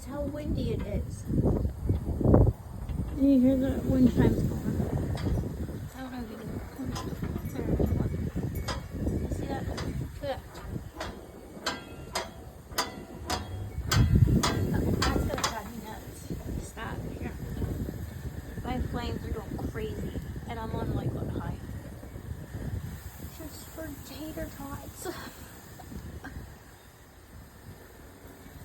is how windy it is. Do you hear the wind chimes going? I don't know if you can. You see that? Yeah. That's gonna drive me nuts. Stop here. My flames are going crazy, and I'm on like what high? Just for tater tots.